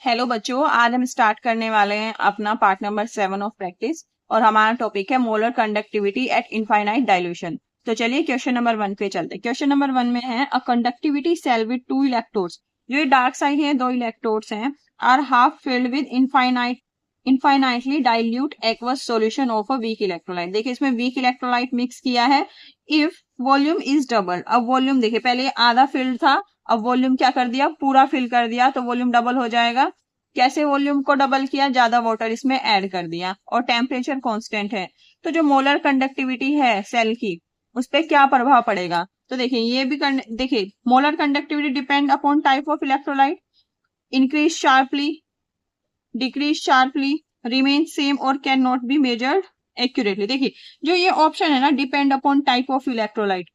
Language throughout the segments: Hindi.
हेलो बच्चों, आज हम स्टार्ट करने वाले हैं अपना पार्ट नंबर 7 ऑफ प्रैक्टिस और हमारा टॉपिक है molar conductivity eight infinite dilution. तो चलिए क्वेश्चन नंबर 1 पे चलते हैं। क्वेश्चन नंबर 1 में है a conductivity cell with 2 electrodes. जो ये डार्क साइड है 2 इलेक्ट्रोड्स हैं are half filled with infinitely dilute aqueous solution of a weak electrolyte. देखिए इसमें वीक इलेक्ट्रोलाइट मिक्स किया है। इफ वॉल्यूम इज डबल, अब वॉल्यूम देखिए पहले आधा फिल्ड था, अब वॉल्यूम क्या कर दिया, पूरा फिल कर दिया, तो वॉल्यूम डबल हो जाएगा। कैसे वॉल्यूम को डबल किया, ज्यादा वाटर इसमें ऐड कर दिया और टेम्परेचर कांस्टेंट है। तो जो मोलर कंडक्टिविटी है सेल की उस पर क्या प्रभाव पड़ेगा। तो देखिए ये भी देखिए molar conductivity depend upon type of electrolyte, increase sharply, decrease sharply, remain same और can not be measured accurately. देखिए जो ये ऑप्शन है ना, depend upon type of electrolyte,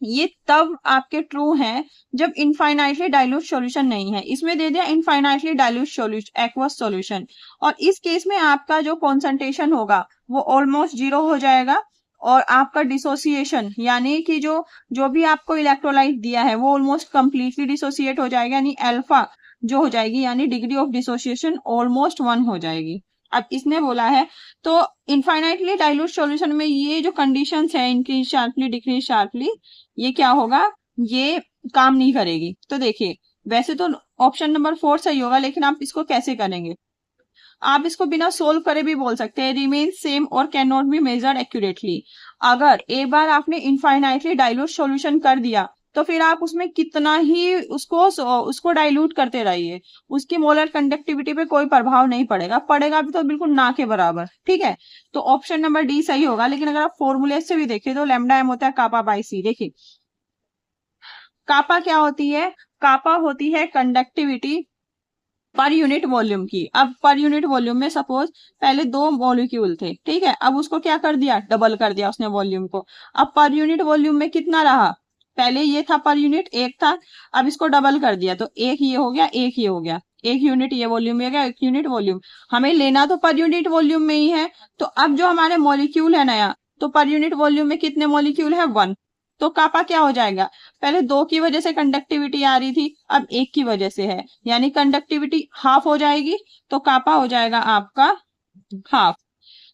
ये तब आपके ट्रू हैं जब इनफाइनाइटली डाइल्यूट सॉल्यूशन नहीं है। इसमें दे दिया infinitely dilute solution, aqueous solution, और इस केस में आपका जो कॉन्सेंट्रेशन होगा वो ऑलमोस्ट जीरो हो जाएगा और आपका डिसोसिएशन यानी कि जो भी आपको इलेक्ट्रोलाइट दिया है वो ऑलमोस्ट कंप्लीटली डिसोसिएट हो जाएगा, यानी अल्फा जो हो जाएगी, यानी डिग्री ऑफ डिसोसिएशन ऑलमोस्ट 1 हो जाएगी। अब इसने बोला है तो इनफाइनाइटली डाइल्यूट सॉल्यूशन में ये जो कंडीशंस है, इंक्रीज शार्पली, डिक्रीज शार्पली, ये क्या होगा, ये काम नहीं करेगी। तो देखिए वैसे तो ऑप्शन नंबर 4 सही होगा, लेकिन आप इसको कैसे करेंगे, आप इसको बिना सोल्व करे भी बोल सकते हैं रिमेन सेम और can not be measured accurately. अगर एक बार आपने इनफाइनाइटली डाइल्यूट सॉल्यूशन कर दिया तो फिर आप उसमें कितना ही उसको डाइल्यूट करते रहिए, उसकी मोलर कंडक्टिविटी पे कोई प्रभाव नहीं पड़ेगा, पड़ेगा भी तो बिल्कुल ना के बराबर। ठीक है, तो ऑप्शन नंबर डी सही होगा। लेकिन अगर आप फॉर्मूले से भी देखें तो लैम्डा एम होता है कापा बाई सी। देखिए कापा क्या होती है, कापा होती है कंडक्टिविटी पर यूनिट वॉल्यूम की। अब पर यूनिट वॉल्यूम में सपोज पहले 2 मॉलिक्यूल थे, ठीक है, अब उसको क्या कर दिया, डबल कर दिया उसने वॉल्यूम को। अब पर यूनिट वॉल्यूम में कितना रहा, पहले ये था पर यूनिट 1 था, अब इसको डबल कर दिया तो 1 ये हो गया, 1 ये हो गया, 1 यूनिट ये वॉल्यूम में हो गया, 1 यूनिट वॉल्यूम। हमें लेना तो पर यूनिट वॉल्यूम में ही है, तो अब जो हमारे मॉलिक्यूल है नया, तो पर यूनिट वॉल्यूम में कितने मॉलिक्यूल है, 1। तो कापा क्या हो जाएगा, पहले 2 की वजह से कंडक्टिविटी आ रही थी, अब 1 की वजह से है, यानी कंडक्टिविटी हाफ हो जाएगी, तो कापा हो जाएगा आपका हाफ।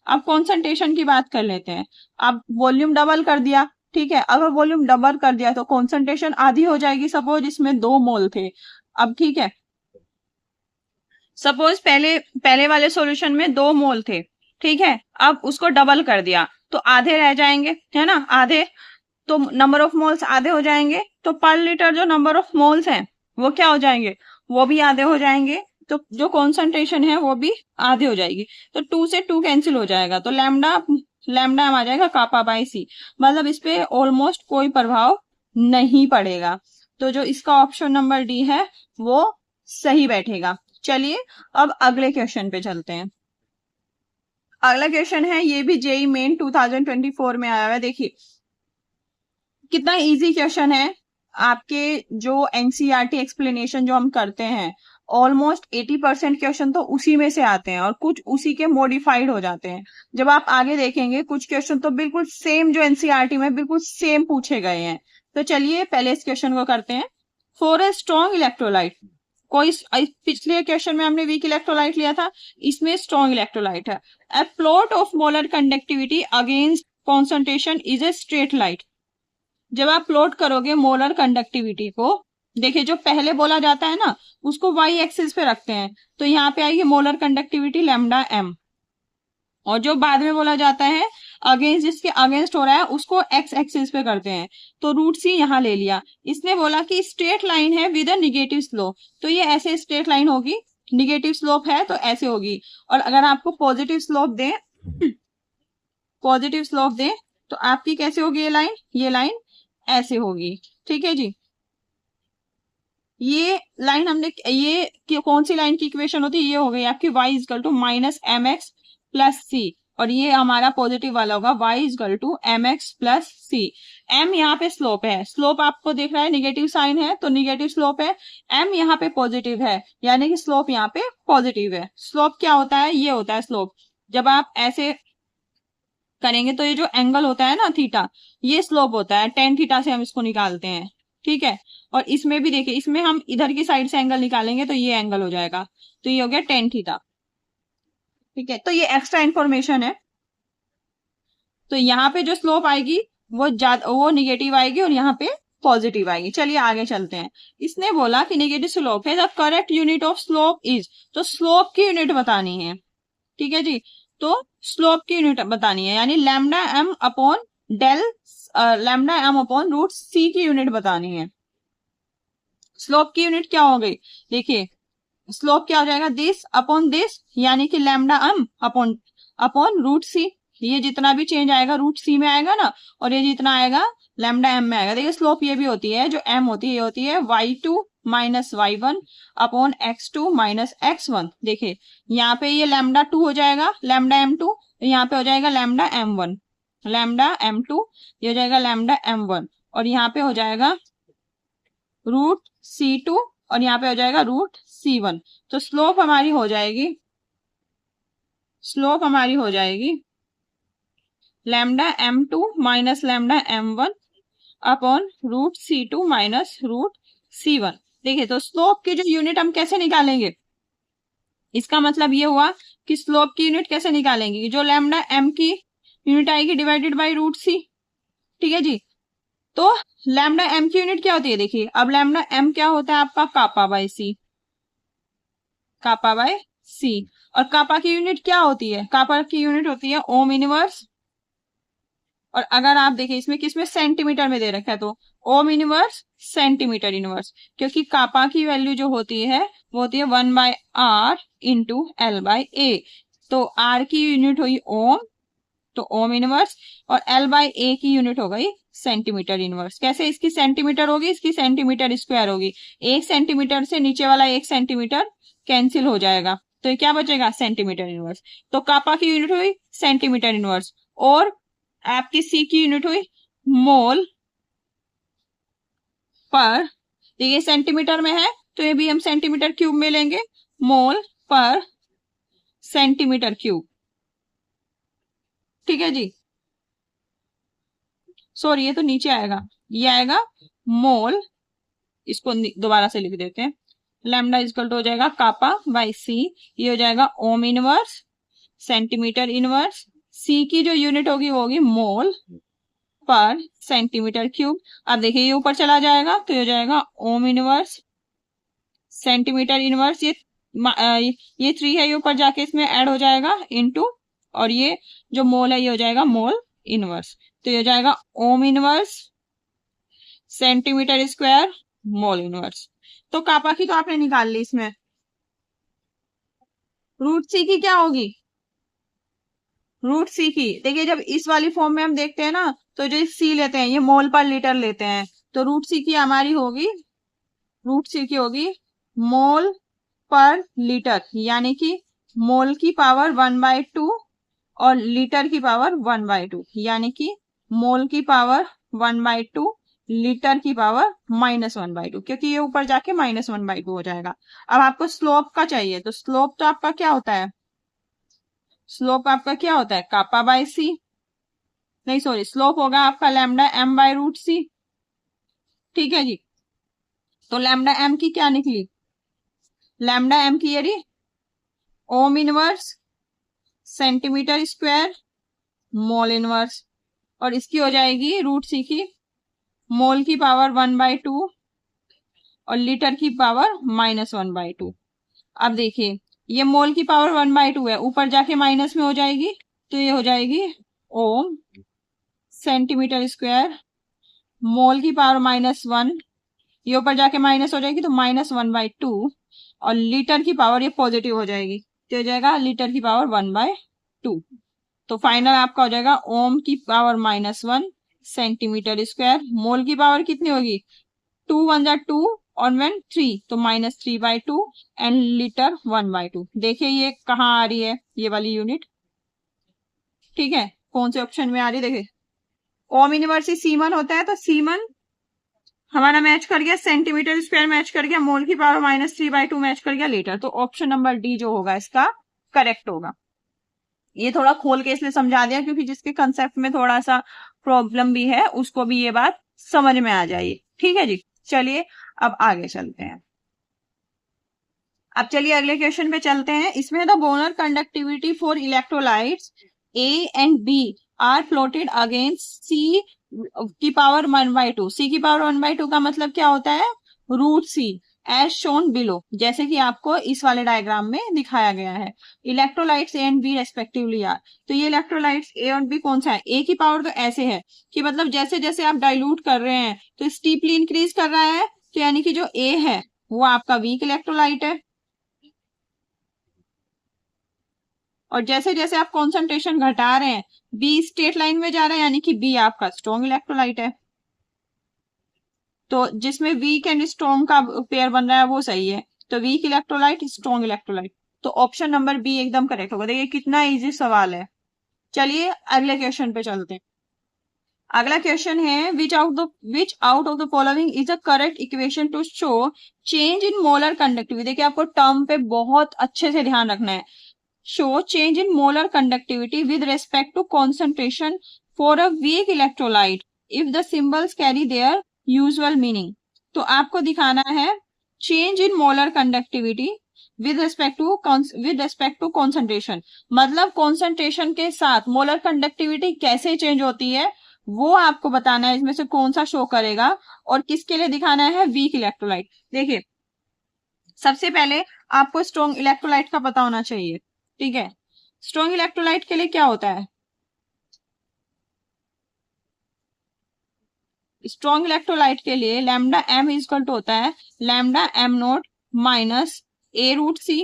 अब कॉन्सेंट्रेशन की बात कर लेते हैं। अब वॉल्यूम डबल कर दिया, ठीक है, अगर वॉल्यूम डबल कर दिया तो कॉन्सेंट्रेशन आधी हो जाएगी। सपोज इसमें 2 मोल थे, अब ठीक है, सपोज पहले वाले सॉल्यूशन में 2 मोल थे, ठीक है, अब उसको डबल कर दिया तो आधे रह जाएंगे, है ना, आधे, तो नंबर ऑफ मोल्स आधे हो जाएंगे, तो पर लीटर जो नंबर ऑफ मोल्स हैं वो क्या हो जाएंगे, वो भी आधे हो जाएंगे, तो जो कॉन्सेंट्रेशन है वो भी आधे हो जाएगी। तो 2 से 2 कैंसिल हो जाएगा, तो लैम्डा लैम्डा आ जाएगा कापा बाई सी, मतलब इस पे ऑलमोस्ट कोई प्रभाव नहीं पड़ेगा। तो जो इसका ऑप्शन नंबर डी है वो सही बैठेगा। चलिए अब अगले क्वेश्चन पे चलते हैं। अगला क्वेश्चन है, ये भी जेई मेन 2024 में आया हुआ है। देखिए कितना इजी क्वेश्चन है। आपके जो एनसीईआरटी एक्सप्लेनेशन जो हम करते हैं, ऑलमोस्ट 80% क्वेश्चन तो उसी में से आते हैं और कुछ उसी के मॉडिफाइड हो जाते हैं। जब आप आगे देखेंगे कुछ क्वेश्चन तो बिल्कुल सेम जो एनसीईआरटी में बिल्कुल सेम पूछे गए हैं। तो चलिए पहले इस क्वेश्चन को करते हैं। फॉर ए स्ट्रॉन्ग इलेक्ट्रोलाइट, कोई पिछले क्वेश्चन में हमने वीक इलेक्ट्रोलाइट लिया था, इसमें स्ट्रॉन्ग इलेक्ट्रोलाइट है। ए plot of molar conductivity against concentration is a straight light. जब आप प्लॉट करोगे मोलर कंडक्टिविटी को, देखिए जो पहले बोला जाता है ना उसको वाई एक्सिस पे रखते हैं, तो यहाँ पे आएगी मोलर कंडक्टिविटी लैम्डा एम, और जो बाद में बोला जाता है अगेंस्ट, जिसके अगेंस्ट हो रहा है उसको एक्स एक्सिस पे करते हैं, तो रूट सी यहाँ ले लिया। इसने बोला कि स्ट्रेट लाइन है विद अ निगेटिव स्लोप, तो ये ऐसे स्ट्रेट लाइन होगी, निगेटिव स्लोप है तो ऐसे होगी, और अगर आपको पॉजिटिव स्लोप दे पॉजिटिव स्लोप दे तो आपकी कैसे होगी ये लाइन ऐसे होगी। ठीक है जी, ये लाइन हमने, ये कौन सी लाइन की इक्वेशन होती है, ये हो गई आपकी y equal to minus M X plus C, और ये हमारा पॉजिटिव वाला होगा y equal to M X plus C. m यहाँ पे स्लोप है, स्लोप आपको देख रहा है निगेटिव साइन है तो निगेटिव स्लोप है, m यहाँ पे पॉजिटिव है यानी कि स्लोप यहाँ पे पॉजिटिव है। स्लोप क्या होता है, ये होता है स्लोप, जब आप ऐसे करेंगे तो ये जो एंगल होता है ना थीटा, ये स्लोप होता है, टेन थीटा से हम इसको निकालते हैं। ठीक है, और इसमें भी देखिए, इसमें हम इधर की साइड से एंगल निकालेंगे तो ये एंगल हो जाएगा, तो ये हो गया टेन थीटा। ठीक है, तो ये एक्स्ट्रा इन्फॉर्मेशन है। तो यहाँ पे जो स्लोप आएगी वो निगेटिव आएगी और यहाँ पे पॉजिटिव आएगी। चलिए आगे चलते हैं। इसने बोला कि निगेटिव स्लोप है, the correct unit of slope is, तो स्लोप की यूनिट बतानी है। ठीक है जी, तो स्लोप की यूनिट बतानी है, यानी lambda M upon del lambda M upon root C की यूनिट बतानी है। स्लोप की यूनिट क्या हो गई, देखिए स्लोप क्या हो जाएगा, दिस अपॉन दिस, यानी कि lambda M upon upon root C. ये जितना भी चेंज आएगा रूट सी में आएगा ना, और ये जितना आएगा लैम्डा एम में आएगा। देखिए स्लोप ये भी होती है, जो एम होती है ये होती है y2 minus y1 upon x2 minus x1। देखिए यहाँ पे ये लैम्डा 2 हो जाएगा, लैम्डा m2, यहाँ पे हो जाएगा लैम्डा m1, लैम्डा m2, ये हो जाएगा लैम्डा m1, और यहाँ पे हो जाएगा रूट c2, और यहाँ पे हो जाएगा रूट c1। तो स्लोप हमारी हो जाएगी, स्लोप हमारी हो जाएगी lambda m2 minus lambda m1 upon root c2 minus root c1। देखिए तो स्लोप की जो यूनिट हम कैसे निकालेंगे, इसका मतलब ये हुआ कि स्लोप की यूनिट कैसे निकालेंगे, जो लैम्डा m की यूनिट आएगी डिवाइडेड बाय रूट c। ठीक है जी, तो लैम्डा m की यूनिट क्या होती है, देखिए अब लैम्डा m क्या होता है आपका, कापा बाय सी, कापा बाय सी। और कापा की यूनिट क्या होती है, कापा की यूनिट होती है ओम इनवर्स। और अगर आप देखिए इसमें किसमें सेंटीमीटर में दे रखा है, तो ओम इनवर्स सेंटीमीटर इनवर्स, क्योंकि कापा की वैल्यू जो होती है वो होती है 1/r इंटू एल बाय ए। तो आर की यूनिट हुई ओम, तो ओम इनवर्स, और एल बाय ए की यूनिट हो गई सेंटीमीटर इनवर्स। कैसे, इसकी सेंटीमीटर होगी, इसकी सेंटीमीटर स्क्वायर होगी, एक सेंटीमीटर से नीचे वाला एक सेंटीमीटर कैंसिल हो जाएगा, तो ये क्या बचेगा, सेंटीमीटर इनवर्स। तो कापा की यूनिट हुई सेंटीमीटर इनवर्स, और आपकी सी की यूनिट हुई मोल पर, देखिए सेंटीमीटर में है तो ये भी हम सेंटीमीटर क्यूब में लेंगे, मोल पर सेंटीमीटर क्यूब। ठीक है जी, सॉरी ये तो नीचे आएगा, ये आएगा मोल, इसको दोबारा से लिख देते हैं, लैम्डा इक्वल टू हो जाएगा कापा बाई सी, ये हो जाएगा ओम इनवर्स सेंटीमीटर इनवर्स, सी की जो यूनिट होगी वो होगी मोल पर सेंटीमीटर क्यूब। अब देखिए ये ऊपर चला जाएगा तो ये हो जाएगा ओम इनवर्स सेंटीमीटर इनवर्स, ये 3 है, ये ऊपर जाके इसमें ऐड हो जाएगा इनटू, और ये जो मोल है ये हो जाएगा मोल इनवर्स, तो ये हो जाएगा ohm inverse centimetre square mole inverse. तो कापा की तो आपने निकाल ली, इसमें रूट सी की क्या होगी, रूट सी की देखिए जब इस वाली फॉर्म में हम देखते हैं ना, तो जो सी लेते हैं ये मोल पर लीटर लेते हैं, तो रूट सी की हमारी होगी, रूट सी की होगी मोल पर लीटर, यानी कि मोल की पावर 1/2 और लीटर की पावर 1/2, यानी कि मोल की पावर 1/2 लीटर की पावर -1/2, क्योंकि ये ऊपर जाके -1/2 हो जाएगा। अब आपको स्लोप का चाहिए, तो स्लोप तो आपका क्या होता है, स्लोप आपका क्या होता है, कापा बाय सी, नहीं सॉरी स्लोप होगा आपका लैम्डा एम बाय रूट सी। ठीक है जी, तो लैम्डा एम की क्या निकली, लैम्डा एम की ये ohm inverse centimetre square mole inverse, और इसकी हो जाएगी रूट सी की मोल की पावर 1/2 और लीटर की पावर -1/2। अब देखिए ये मोल की पावर 1/2 है, ऊपर जाके माइनस में हो जाएगी, तो ये हो जाएगी ओम सेंटीमीटर स्क्वायर मोल की पावर -1, ये ऊपर जाके माइनस हो जाएगी तो -1/2, और लीटर की पावर ये पॉजिटिव हो जाएगी, तो हो जाएगा लीटर की पावर 1/2। तो फाइनल आपका हो जाएगा ओम की पावर -1 सेंटीमीटर स्क्वायर, मोल की पावर कितनी होगी 2 1 जा 2 और 1 3, तो -3/2 एंड लीटर 1/2। देखिए ये कहाँ आ रही है ये वाली यूनिट, ठीक है कौन से ऑप्शन में आ रही है, देखिए ओम इनवर्स सीमन होता है, तो सीमन हमारा मैच कर गया, सेंटीमीटर स्क्वायर मैच कर गया, मोल की पावर -3/2 मैच कर गया लीटर, तो ऑप्शन नंबर डी जो होगा इसका करेक्ट होगा। ये थोड़ा खोल के इसलिए समझा दिया क्योंकि जिसके कंसेप्ट में थोड़ा सा प्रॉब्लम भी है उसको भी ये बात समझ में आ जाए। ठीक है जी, चलिए अब आगे चलते हैं। अब चलिए अगले क्वेश्चन पे चलते हैं। इसमें the molar conductivity for electrolytes A and B are plotted against C की पावर 1/2। सी की पावर 1/2 का मतलब क्या होता है? रूट सी, एज शोन बिलो, जैसे कि आपको इस वाले डायग्राम में दिखाया गया है। Electrolytes A and B respectively are, तो ये इलेक्ट्रोलाइट्स ए और बी कौन सा है? ए की पावर तो ऐसे है कि मतलब जैसे जैसे आप डाइल्यूट कर रहे हैं तो स्टीपली इंक्रीज कर रहा है, तो यानी कि जो ए है वो आपका वीक इलेक्ट्रोलाइट है, और जैसे जैसे आप कॉन्सेंट्रेशन घटा रहे हैं बी स्ट्रेट लाइन में जा रहा है, यानी कि बी आपका स्ट्रॉन्ग इलेक्ट्रोलाइट है। तो जिसमें वीक एंड स्ट्रॉन्ग का पेयर बन रहा है वो सही है, तो वीक इलेक्ट्रोलाइट, स्ट्रॉन्ग इलेक्ट्रोलाइट, तो ऑप्शन नंबर बी एकदम करेक्ट होगा। देखिए कितना इजी सवाल है। चलिए अगले क्वेश्चन पे चलते हैं। अगला क्वेश्चन है विच out of the following is a correct equation two show change in molar conductivity. देखिए आपको टर्म पे बहुत अच्छे से ध्यान रखना है। show change in molar conductivity with respect to concentration for a weak electrolyte if the symbols carry their usual meaning। तो आपको दिखाना है change in molar conductivity with respect to concentration, मतलब concentration के साथ molar conductivity कैसे change होती है वो आपको बताना है। इसमें से कौन सा शो करेगा और किसके लिए दिखाना है? Weak electrolyte. देखिए सबसे पहले आपको स्ट्रॉन्ग इलेक्ट्रोलाइट का पता होना चाहिए, ठीक है। स्ट्रॉन्ग इलेक्ट्रोलाइट के लिए क्या होता है? स्ट्रॉन्ग इलेक्ट्रोलाइट के लिए लैम्डा एम इक्वल टू होता है lambda M note minus A root C.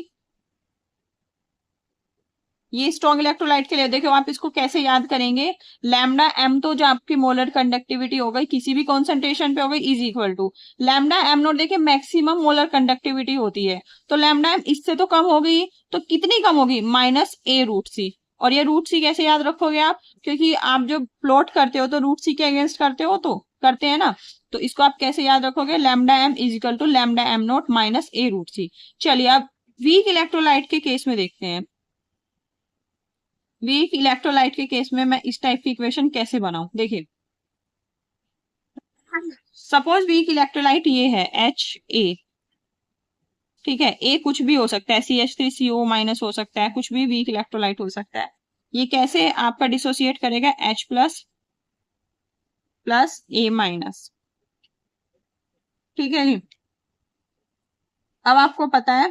ये स्ट्रॉन्ग इलेक्ट्रोलाइट के लिए। देखो आप इसको कैसे याद करेंगे, लैम्डा एम तो जो आपकी मोलर कंडक्टिविटी हो गई किसी भी कॉन्सेंट्रेशन पे हो गई is equal to lambda M nought. देखिए मैक्सिमम मोलर कंडक्टिविटी होती है, तो लैम्डा एम इससे तो कम हो गई, तो कितनी कम होगी? माइनस ए रूट सी। और ये रूट सी कैसे याद रखोगे आप? क्योंकि आप जो प्लॉट करते हो तो रूट सी के अगेंस्ट करते हो, तो करते हैं ना, तो इसको आप कैसे याद रखोगे? Lambda M is equal to lambda M note minus A root C. चलिए अब वीक इलेक्ट्रोलाइट के केस में देखते हैं। वीक इलेक्ट्रोलाइट के केस में मैं इस टाइप की इक्वेशन कैसे बनाऊं? देखिए सपोज वीक इलेक्ट्रोलाइट ये है एच ए, ठीक है। ए कुछ भी हो सकता है, CH3CO माइनस हो सकता है, कुछ भी वीक इलेक्ट्रोलाइट हो सकता है। ये कैसे आपका डिसोसिएट करेगा? H प्लस प्लस ए माइनस, ठीक है जी। अब आपको पता है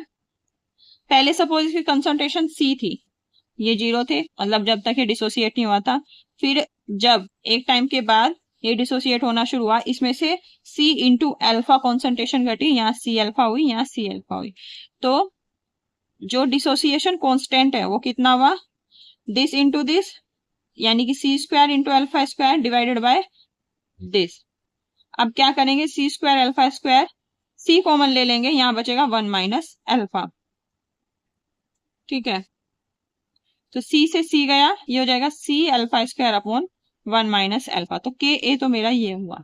पहले सपोज इसकी कंसंट्रेशन C थी, ये 0 थे, मतलब जब तक ये डिसोसिएट नहीं हुआ था। फिर जब एक टाइम के बाद ये डिसोसिएट होना शुरू हुआ, इसमें से C इंटू अल्फा कॉन्सेंट्रेशन घटी, यहाँ C अल्फा हुई, यहाँ C अल्फा हुई, तो जो डिसोसिएशन कांस्टेंट है वो कितना हुआ? दिस इंटू दिस, यानी कि C square into alpha square divided by this. अब क्या करेंगे? C square alpha square, C common ले लेंगे, यहाँ बचेगा 1 माइनस अल्फा, ठीक है। तो C से C गया, ये हो जाएगा C alpha square upon 1 minus alpha. तो के ए तो मेरा ये हुआ।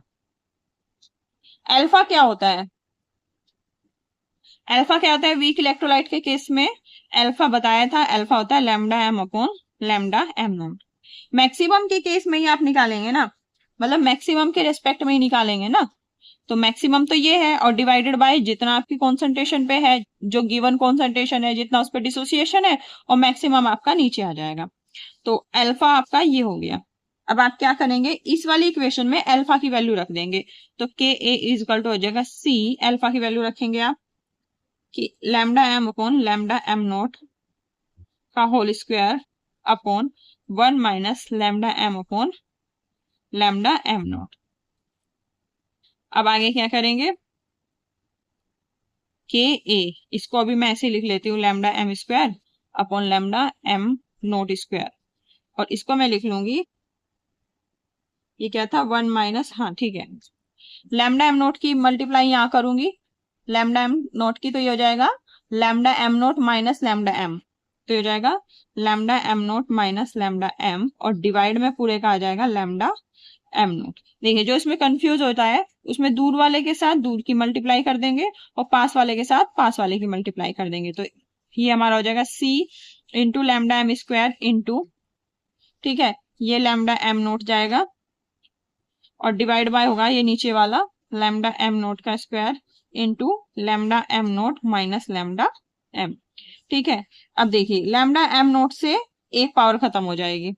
अल्फा क्या होता है? अल्फा क्या होता है वीक इलेक्ट्रोलाइट के केस में? अल्फा बताया था, अल्फा होता है lambda M upon lambda M nought. Maximum के केस में ही आप निकालेंगे ना, मतलब मैक्सिमम के रेस्पेक्ट में ही निकालेंगे ना, तो मैक्सिमम तो ये है, और डिवाइडेड बाय जितना आपकी कॉन्सेंट्रेशन पे है, जो गिवन कॉन्सेंट्रेशन है जितना उस पर डिसोसिएशन है, और मैक्सिमम आपका नीचे आ जाएगा। तो अल्फा आपका ये हो गया। अब आप क्या करेंगे? इस वाली इक्वेशन में अल्फा की वैल्यू रख देंगे, तो के ए इज इक्वल टू हो जाएगा C, अल्फा की वैल्यू रखेंगे आप कि lambda M upon lambda M note का whole square upon 1 minus lambda M upon lambda M note. अब आगे क्या करेंगे? के ए, इसको अभी मैं ऐसे लिख लेती हूँ lambda M square upon lambda M note square, और इसको मैं लिख लूंगी, ये क्या था? 1 माइनस, हाँ ठीक है, लैम्डा एम नोट की मल्टीप्लाई यहाँ करूंगी, लैम्डा एम नोट की, तो ये हो जाएगा lambda M note minus lambda M, तो ये हो जाएगा lambda M note minus lambda M, और डिवाइड में पूरे का आ जाएगा लैम्डा एम नोट। देखिए जो इसमें कंफ्यूज होता है उसमें दूर वाले के साथ दूर की मल्टीप्लाई कर देंगे और पास वाले के साथ पास वाले की मल्टीप्लाई कर देंगे, तो ये हमारा हो जाएगा C into lambda M square into, ठीक है, ये लैम्डा एम नोट जाएगा और डिवाइड बाय होगा ये नीचे वाला लैम्डा एम नोट का square into lambda M note minus lambda M. ठीक है, अब देखिए लैम्डा एम नोट से एक पावर खत्म हो जाएगी,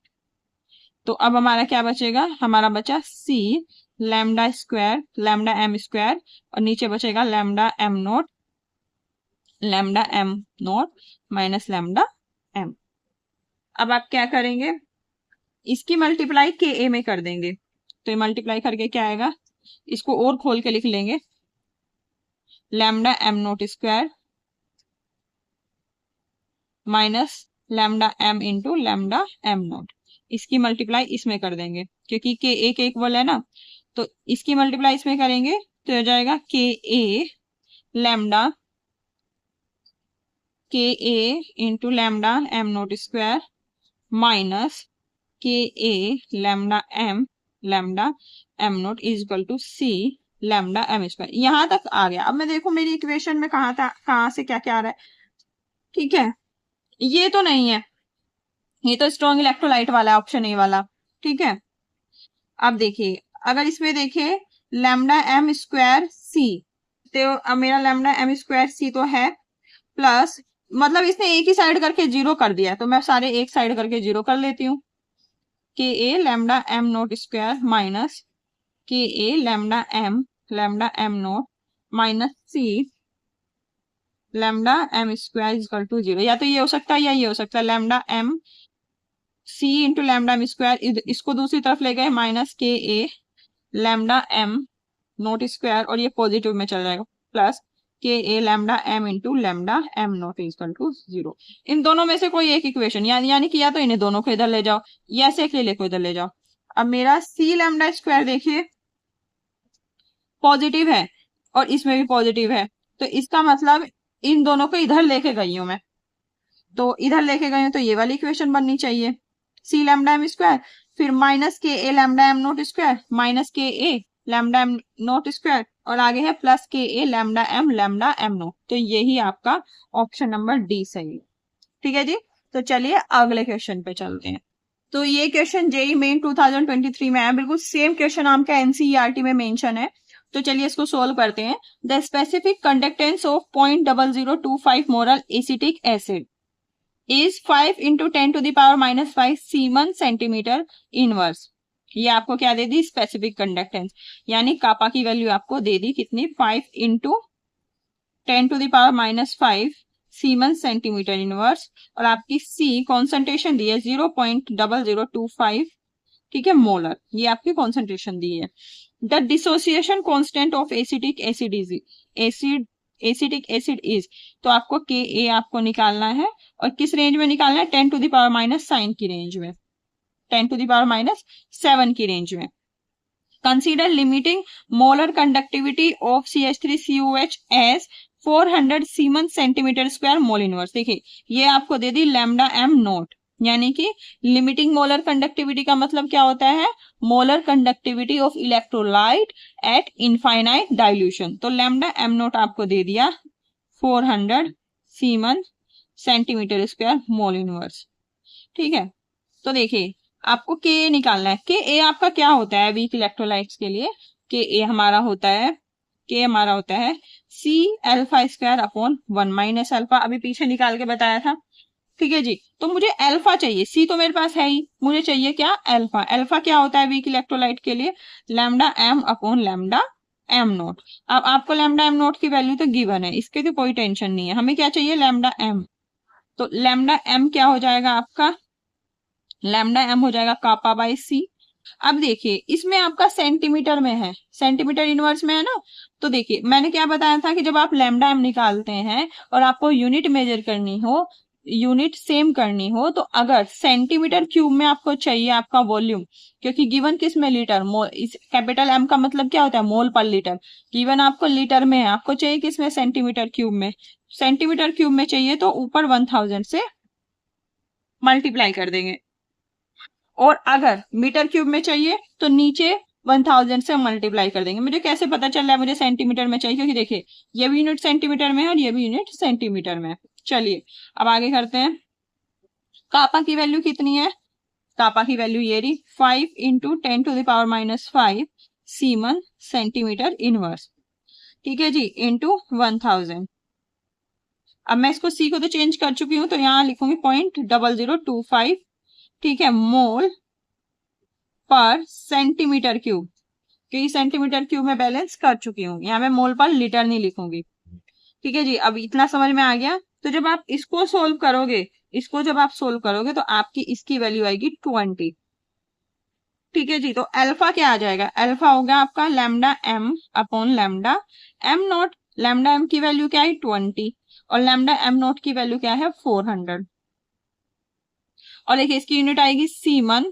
तो अब हमारा क्या बचेगा, हमारा बचा C lambda square lambda M square, और नीचे बचेगा lambda M note minus lambda M. अब आप क्या करेंगे, इसकी मल्टीप्लाई के ए में कर देंगे, तो ये मल्टीप्लाई करके क्या आएगा, इसको और खोल के लिख लेंगे, lambda M note square minus lambda M into lambda M naught. इसकी मल्टीप्लाई इसमें कर देंगे क्योंकि के एक इक्वल है ना, तो इसकी मल्टीप्लाई इसमें करेंगे तो हो जाएगा lambda K a into lambda M note square minus K a lambda M note is equal to C lambda M square. यहां तक आ गया। अब मैं देखो मेरी इक्वेशन में कहाँ था, कहाँ से क्या क्या आ रहा है। ठीक है, ये तो नहीं है, ये तो स्ट्रॉन्ग इलेक्ट्रोलाइट वाला है, ऑप्शन ए वाला। ठीक है, अब देखिए अगर इसमें देखिए लैम्डा एम स्क्वायर सी, तो अब मेरा लैम्डा एम स्क्वायर सी तो है, प्लस मतलब इसने एक ही साइड करके जीरो कर दिया है, तो मैं सारे एक साइड करके जीरो कर लेती हूँ, K a lambda M note square minus K a lambda M note minus C lambda M square equal to zero. या तो ये हो सकता है या ये हो सकता है, lambda M C into lambda M square, इसको दूसरी तरफ ले गए minus K a lambda M note square, और ये पॉजिटिव में चल जाएगा, plus K a lambda M into lambda M not equal to zero. इन दोनों में से कोई एक इक्वेशन, यानी कि या तो इन्हें दोनों को इधर ले जाओ या से एक ले को इधर ले जाओ। अब मेरा सी लैम्डा स्क्वायर देखिए पॉजिटिव है और इसमें भी पॉजिटिव है, तो इसका मतलब इन दोनों को इधर लेके गई हूं मैं, तो इधर लेके गई हूं तो ये वाली इक्वेशन बननी चाहिए, सी लैम्डा एम स्क्वायर फिर minus K a lambda M note square minus K a lambda M note square, और आगे है plus K a lambda M naught. तो यही आपका ऑप्शन नंबर डी सही है। ठीक है जी, तो चलिए अगले क्वेश्चन पे चलते हैं। तो ये क्वेश्चन जेई मेन 2023 में है, बिल्कुल सेम क्वेश्चन आपका एनसीईआरटी में मेंशन है। तो चलिए इसको सोल्व करते हैं। The specific conductance of 0.0025 molar acetic acid is 5 into 10⁻⁻5 semen centimetre inverse. ये आपको क्या दे दी, स्पेसिफिक कंडक्टेंस, यानी कापा की वैल्यू आपको दे दी कितनी, 5 इंटू 10⁻⁻5 सीमन सेंटीमीटर इनवर्स, और आपकी सी कॉन्सेंट्रेशन दी है 0.0025, ठीक है, मोलर, ये आपकी कॉन्सेंट्रेशन दी है। The dissociation constant of acetic acid is, तो आपको के ए आपको निकालना है, और किस रेंज में निकालना है, 10⁻⁻9 की रेंज में, 10⁻⁷ की रेंज में। Consider limiting molar conductivity of CH3COH as 400 siemens centimetre square mole inverse. देखिए ये आपको दे दी लैम्डा एम नोट, यानी कि लिमिटिंग मोलर कंडक्टिविटी का मतलब क्या होता है, molar conductivity of electrolyte eight infinite dilution. तो लैम्डा एम नोट आपको दे दिया 400 siemens centimetre square mole inverse. ठीक है, तो देखिए आपको के ए निकालना है। के ए आपका क्या होता है वीक इलेक्ट्रोलाइट्स के लिए, के ए हमारा होता है C alpha square upon 1 minus alpha, अभी पीछे निकाल के बताया था। ठीक है जी, तो मुझे अल्फा चाहिए, सी तो मेरे पास है ही, मुझे चाहिए क्या, अल्फा। अल्फा क्या होता है वीक इलेक्ट्रोलाइट के लिए, lambda M upon lambda M note. अब आपको लैम्डा एम नोट की वैल्यू तो गिवन है, इसके तो कोई टेंशन नहीं है, हमें क्या चाहिए, लैम्डा एम। तो लैम्डा एम क्या हो जाएगा आपका, लैम्डा एम हो जाएगा कापा बाई सी। अब देखिए इसमें आपका सेंटीमीटर में है, सेंटीमीटर इनवर्स में है ना, तो देखिए मैंने क्या बताया था कि जब आप लैम्डा एम निकालते हैं और आपको यूनिट मेजर करनी हो, यूनिट सेम करनी हो, तो अगर सेंटीमीटर क्यूब में आपको चाहिए आपका वॉल्यूम, क्योंकि गिवन किस में, लीटर, मोल, इस कैपिटल एम का मतलब क्या होता है, मोल पर लीटर, गिवन आपको लीटर में है, आपको चाहिए किस में, सेंटीमीटर क्यूब में। सेंटीमीटर क्यूब में चाहिए तो ऊपर 1000 से मल्टीप्लाई कर देंगे, और अगर मीटर क्यूब में चाहिए तो नीचे 1000 से मल्टीप्लाई कर देंगे। मुझे कैसे पता चल रहा है मुझे सेंटीमीटर में चाहिए, क्योंकि देखिए ये भी यूनिट सेंटीमीटर में है और ये भी यूनिट सेंटीमीटर में है। चलिए अब आगे करते हैं। कापा की वैल्यू कितनी है, कापा की वैल्यू ये रही 5 इंटू 10⁻⁻5 सीमन सेंटीमीटर इनवर्स। ठीक है जी, इंटू 1000। अब मैं इसको सी को तो चेंज कर चुकी हूं, तो यहाँ लिखूंगी 0.0025, ठीक है, मोल पर सेंटीमीटर क्यूब, क्योंकि सेंटीमीटर क्यूब में बैलेंस कर चुकी हूँ। यहाँ मैं मोल पर लीटर नहीं लिखूंगी। ठीक है जी, अब इतना समझ में आ गया। तो जब आप इसको सोल्व करोगे, इसको जब आप सोल्व करोगे तो आपकी इसकी वैल्यू आएगी 20। ठीक है जी, तो अल्फा क्या आ जाएगा? अल्फा होगा आपका lambda M upon lambda M naught. Lambda M की वैल्यू क्या है? 20, और लैम्डा एम नॉट की वैल्यू क्या है? 400। और देखिए इसकी यूनिट आएगी सीमन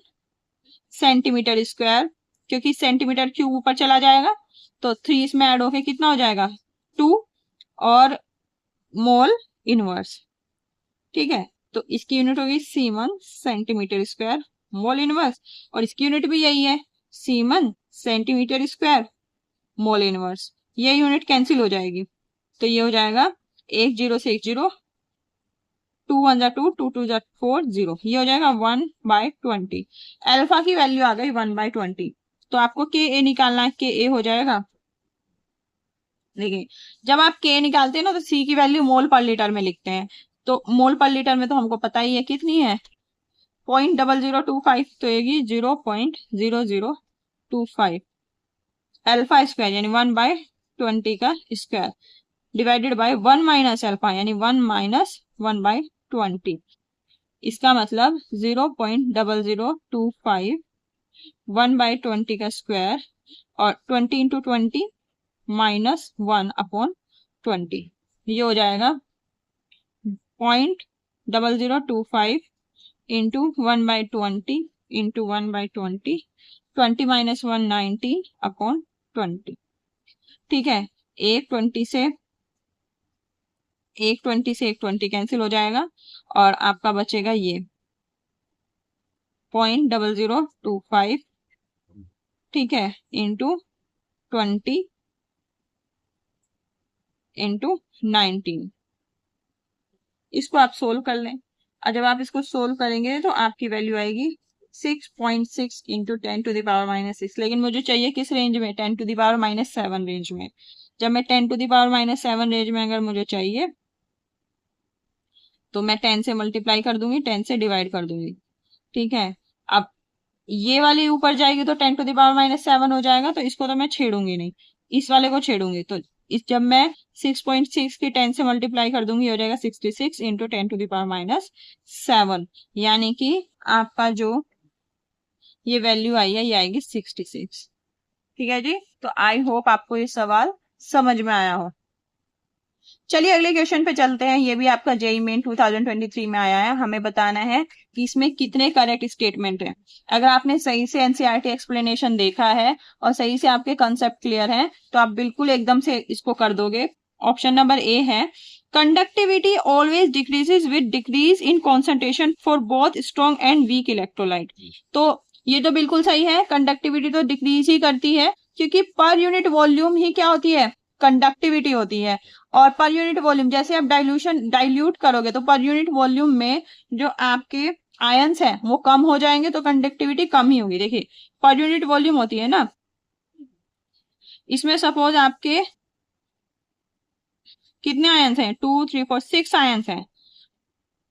सेंटीमीटर स्क्वायर, क्योंकि सेंटीमीटर क्यूब ऊपर चला जाएगा तो 3 इसमें ऐड होके कितना हो जाएगा? 2, और मोल इनवर्स। ठीक है, तो इसकी यूनिट होगी semen centimetre square mole inverse, और इसकी यूनिट भी यही है, semen centimetre square mole inverse. ये यूनिट कैंसिल हो जाएगी, तो ये हो जाएगा 1 0 से 1 0, 2 1 जा 2, 2 2 जा 4, 0। ये हो जाएगा 1/20। अल्फा की वैल्यू आ गई 1/20। तो आपको के ए निकालना है, के ए हो जाएगा, देखिए जब आप के निकालते हैं ना तो सी की वैल्यू मोल पर लीटर में लिखते हैं। तो मोल पर लीटर में तो हमको पता ही है कितनी है, 0.0025, तो येगी 0.0025 अल्फा स्क्वायर यानी 1/20 का square divided by 1 minus alpha यानी 1 माइनस 1/20। इसका मतलब 0.0025 1/20 का स्क्वायर, और 20 इंटू 20 माइनस 1/20, ये हो जाएगा 0.0025 इंटू 1/20 इंटू 1/20, 20 माइनस 1 19/20। ठीक है, एक 20 से एक 20 कैंसिल हो जाएगा, और आपका बचेगा ये 0.0025, ठीक है, इंटू 20 इंटू 19। इसको आप सोल्व कर लें, और जब आप इसको सोल्व करेंगे तो आपकी वैल्यू आएगी 6.6 इंटू 10⁻⁻6। लेकिन मुझे चाहिए किस रेंज में? 10⁻⁻7 रेंज में। जब मैं 10⁻⁻7 रेंज में अगर मुझे चाहिए तो मैं 10 से मल्टीप्लाई कर दूंगी, 10 से डिवाइड कर दूंगी। ठीक है, अब ये वाली ऊपर जाएगी तो 10⁻⁻7 हो जाएगा, तो इसको तो मैं छेड़ूंगी नहीं, इस वाले को छेड़ूंगी। तो इस जब मैं 6.6 की 10 से मल्टीप्लाई कर दूंगी हो जाएगा 66 इंटू 10⁻⁻7, यानी कि आपका जो ये वैल्यू आई है ये आएगी 66। ठीक है जी, तो आई होप आपको ये सवाल समझ में आया हो। चलिए अगले क्वेश्चन पे चलते हैं। ये भी आपका जेईई मेन 2023 में आया है। हमें बताना है कि इसमें कितने करेक्ट स्टेटमेंट हैं। अगर आपने सही से एनसीईआरटी एक्सप्लेनेशन देखा है और सही से आपके कंसेप्ट क्लियर हैं तो आप बिल्कुल एकदम से इसको कर दोगे। ऑप्शन नंबर ए है, conductivity always decreases with decrease in concentration for both strong and weak electrolyte. तो ये तो बिल्कुल सही है, कंडक्टिविटी तो डिक्रीज ही करती है, क्योंकि पर यूनिट वॉल्यूम ही क्या होती है? कंडक्टिविटी होती है। और पर यूनिट वॉल्यूम जैसे आप डाइल्यूट करोगे तो पर यूनिट वॉल्यूम में जो आपके आयंस हैं वो कम हो जाएंगे, तो कंडक्टिविटी कम ही होगी। देखिए पर यूनिट वॉल्यूम होती है ना, इसमें सपोज आपके कितने आयंस हैं? 2 3 4 6 आयंस हैं।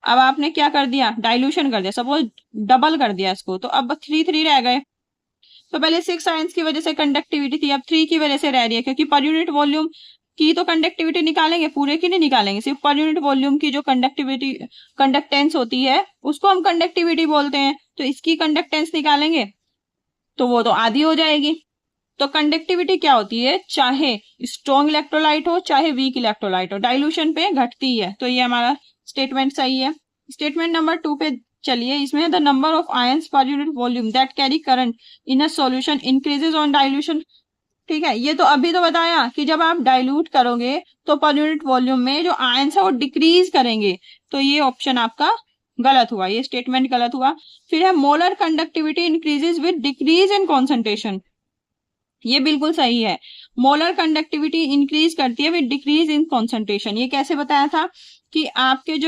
अब आपने क्या कर दिया? डाइल्यूशन कर दिया, सपोज डबल कर दिया इसको, तो अब 3 3 रह गए। तो पहले 6 आयंस की वजह से कंडक्टिविटी थी, अब 3 की वजह से रह रही है, क्योंकि पर यूनिट वॉल्यूम की तो कंडक्टिविटी निकालेंगे, पूरे की नहीं निकालेंगे, सिर्फ पर यूनिट वॉल्यूम की जो कंडक्टिविटी कंडक्टेंस होती है उसको हम कंडक्टिविटी बोलते हैं। तो इसकी कंडक्टेंस निकालेंगे तो वो तो आधी हो जाएगी। तो कंडक्टिविटी क्या होती है? चाहे स्ट्रॉन्ग इलेक्ट्रोलाइट हो चाहे वीक इलेक्ट्रोलाइट हो, डाइल्यूशन पे घटती है। तो ये हमारा स्टेटमेंट सही है। स्टेटमेंट नंबर 2 पे चलिए, इसमें the number of ions per unit volume that carry current in a solution increases on dilution. ठीक है, ये तो अभी तो बताया कि जब आप डाइल्यूट करोगे तो पर यूनिट वॉल्यूम में जो आयंस है वो डिक्रीज करेंगे। तो ये ऑप्शन आपका गलत हुआ, ये स्टेटमेंट गलत हुआ। फिर है molar conductivity increases with decrease in concentration, ये बिल्कुल सही है। मोलर कंडक्टिविटी इंक्रीज करती है विद डिक्रीज इन कॉन्सेंट्रेशन। ये कैसे बताया था कि आपके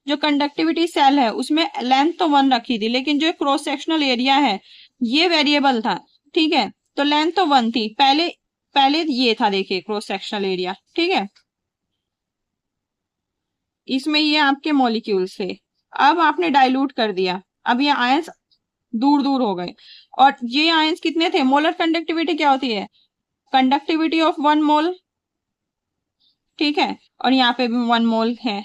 जो कंडक्टिविटी सेल है उसमें लेंथ तो 1 रखी थी, लेकिन जो क्रॉस सेक्शनल एरिया है ये वेरिएबल था। ठीक है, तो लेंथ तो 1 थी, पहले पहले ये था, देखिए क्रॉस सेक्शनल एरिया, ठीक है, इसमें ये आपके मॉलिक्यूल्स थे, अब आपने डाइल्यूट कर दिया, अब ये आयंस दूर दूर हो गए, और ये आयंस कितने थे, मोलर कंडक्टिविटी क्या होती है, कंडक्टिविटी ऑफ 1 मोल, ठीक है, और यहाँ पे भी 1 मोल है,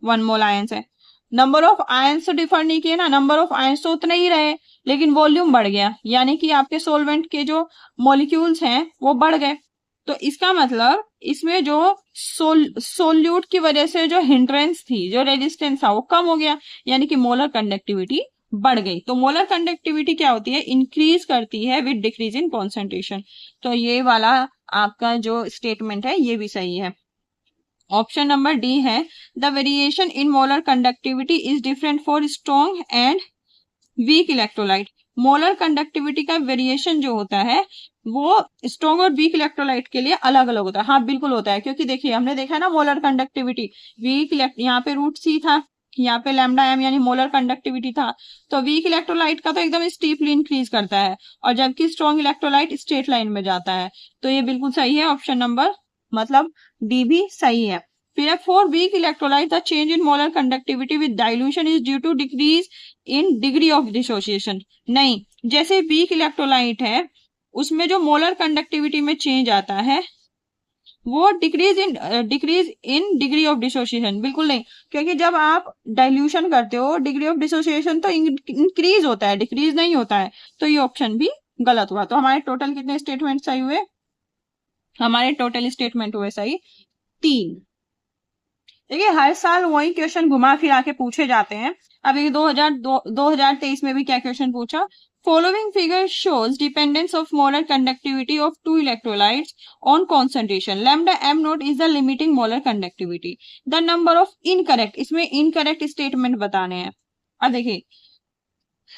1 मोल आयंस है। नंबर ऑफ आयंस तो डिफर नहीं किए ना, नंबर ऑफ आयंस तो उतने ही रहे, लेकिन वॉल्यूम बढ़ गया, यानी कि आपके सोलवेंट के जो मॉलिक्यूल्स हैं वो बढ़ गए। तो इसका मतलब इसमें जो सोल्यूट की वजह से जो हिंड्रेंस थी, जो रेजिस्टेंस था, वो कम हो गया, यानी कि मोलर कंडक्टिविटी बढ़ गई। तो मोलर कंडक्टिविटी क्या होती है, इंक्रीज करती है विद डिक्रीज इन कॉन्सेंट्रेशन। तो ये वाला आपका जो स्टेटमेंट है ये भी सही है। ऑप्शन नंबर डी है, the variation in molar conductivity is different for strong and weak electrolyte. Molar conductivity का वेरिएशन जो होता है वो स्ट्रॉन्ग और वीक इलेक्ट्रोलाइट के लिए अलग अलग होता है। हाँ बिल्कुल होता है, क्योंकि देखिए हमने देखा है ना, मोलर कंडक्टिविटी वीक, यहाँ पे रूट सी था, यहाँ पे लैम्डा एम यानी मोलर कंडक्टिविटी था, तो वीक इलेक्ट्रोलाइट का तो एकदम स्टीपली इंक्रीज करता है, और जबकि स्ट्रॉन्ग इलेक्ट्रोलाइट स्ट्रेट लाइन में जाता है। तो ये बिल्कुल सही है, ऑप्शन नंबर मतलब डी भी सही है। फिर for weak electrolyte the change in molar conductivity with dilution is due to decrease in degree of dissociation. नहीं, जैसे वीक इलेक्ट्रोलाइट है उसमें जो मोलर कंडक्टिविटी में चेंज आता है वो decrease in degree of dissociation बिल्कुल नहीं, क्योंकि जब आप डाइल्यूशन करते हो डिग्री ऑफ डिसोसिएशन तो इंक्रीज होता है, डिक्रीज नहीं होता है। तो ये ऑप्शन भी गलत हुआ। तो हमारे टोटल कितने स्टेटमेंट सही हुए, हमारे टोटल स्टेटमेंट हुए सही 3। देखिए हर साल वही क्वेश्चन घुमा फिरा के पूछे जाते हैं। अब ये 2023 में भी क्या क्वेश्चन पूछा, following figure shows dependence of molar conductivity of 2 electrolytes on concentration, lambda M note is the limiting molar conductivity, the number of incorrect, इसमें इनकरेक्ट स्टेटमेंट बताने हैं। अब देखिए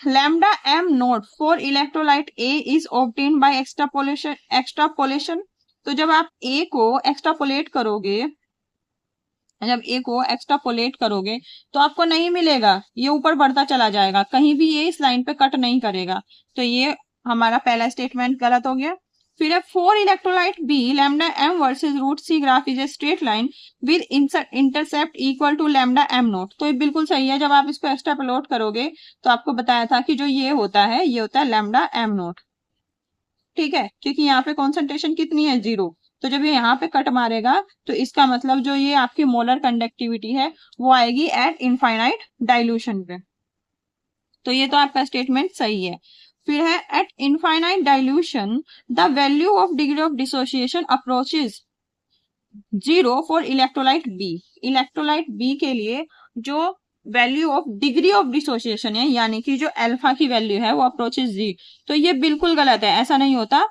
lambda M naught for electrolyte A is obtain by extrapolation. तो जब आप ए को एक्सट्रापोलेट करोगे, जब ए को एक्सट्रापोलेट करोगे तो आपको नहीं मिलेगा, ये ऊपर बढ़ता चला जाएगा, कहीं भी ये इस लाइन पे कट नहीं करेगा। तो ये हमारा पहला स्टेटमेंट गलत हो गया। फिर है for electrolyte B lambda M versus root C graph is a straight line with intercept equal to lambda M naught. तो ये बिल्कुल सही है, जब आप इसको एक्सट्रापोलेट करोगे तो आपको बताया था कि जो ये होता है ये होता है लैम्डा एम नोट, ठीक है, क्योंकि यहाँ पे कॉन्सेंट्रेशन कितनी है 0। तो जब ये यहाँ पे कट मारेगा तो इसका मतलब जो ये आपकी मोलर कंडक्टिविटी है वो आएगी एट इनफाइनाइट डाइल्यूशन पे। तो ये तो आपका स्टेटमेंट सही है। फिर है at infinite dilution the value of degree of dissociation approaches 0 for electrolyte B. Electrolyte B के लिए जो value of degree of dissociation है, यानी कि जो अल्फा की वैल्यू है वो अप्रोचेज 0। तो ये बिल्कुल गलत है, ऐसा नहीं होता,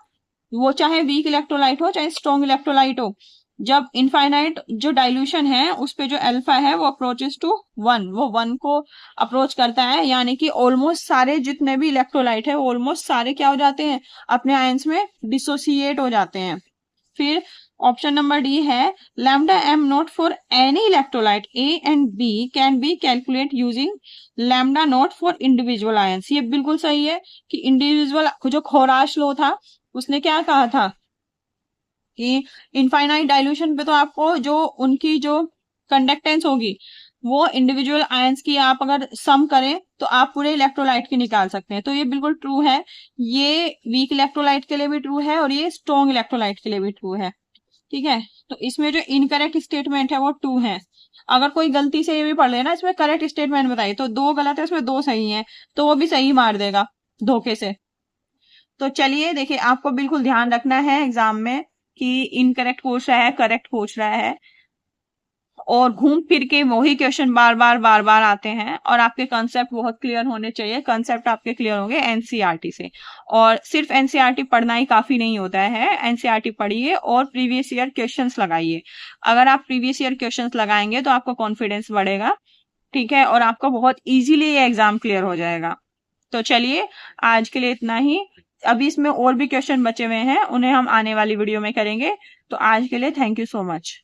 वो चाहे वीक इलेक्ट्रोलाइट हो चाहे स्ट्रॉन्ग इलेक्ट्रोलाइट हो, जब इनफाइनाइट जो डाइल्यूशन है उस पे जो अल्फा है वो अप्रोचेस टू 1, वो 1 को अप्रोच करता है, यानी कि ऑलमोस्ट सारे जितने भी इलेक्ट्रोलाइट है ऑलमोस्ट सारे क्या हो जाते हैं, अपने आयंस में डिसोसिएट हो जाते हैं। फिर ऑप्शन नंबर डी है lambda M naught for any electrolyte A and B can be calculate using lambda naught for individual ions. ये बिल्कुल सही है कि इंडिविजुअल जो खोराश लो था उसने क्या कहा था कि इनफाइनाइट डाइल्यूशन पे तो आपको जो उनकी जो कंडक्टेंस होगी वो इंडिविजुअल आयंस की आप अगर सम करें तो आप पूरे इलेक्ट्रोलाइट की निकाल सकते हैं। तो ये बिल्कुल ट्रू है, ये वीक इलेक्ट्रोलाइट के लिए भी ट्रू है और ये स्ट्रॉन्ग इलेक्ट्रोलाइट के लिए भी ट्रू है, ठीक है। तो इसमें जो इनकरेक्ट स्टेटमेंट है वो 2 है। अगर कोई गलती से ये भी पढ़ लेना इसमें करेक्ट स्टेटमेंट बताइए तो 2 गलत है इसमें 2 सही है, तो वो भी सही मार देगा धोखे से। तो चलिए देखिए आपको बिल्कुल ध्यान रखना है एग्जाम में कि इनकरेक्ट पूछ रहा है करेक्ट पूछ रहा है, और घूम फिर के वही क्वेश्चन बार बार आते हैं, और आपके कंसेप्ट बहुत क्लियर होने चाहिए। कंसेप्ट आपके क्लियर होंगे एनसीईआरटी से, और सिर्फ एनसीईआरटी पढ़ना ही काफी नहीं होता है, एनसीईआरटी पढ़िए और प्रीवियस ईयर क्वेश्चंस लगाइए। अगर आप प्रीवियस ईयर क्वेश्चंस लगाएंगे तो आपका कॉन्फिडेंस बढ़ेगा, ठीक है, और आपका बहुत इजीली ये एग्जाम क्लियर हो जाएगा। तो चलिए आज के लिए इतना ही, अभी इसमें और भी क्वेश्चन बचे हुए हैं, उन्हें हम आने वाली वीडियो में करेंगे। तो आज के लिए थैंक यू सो मच।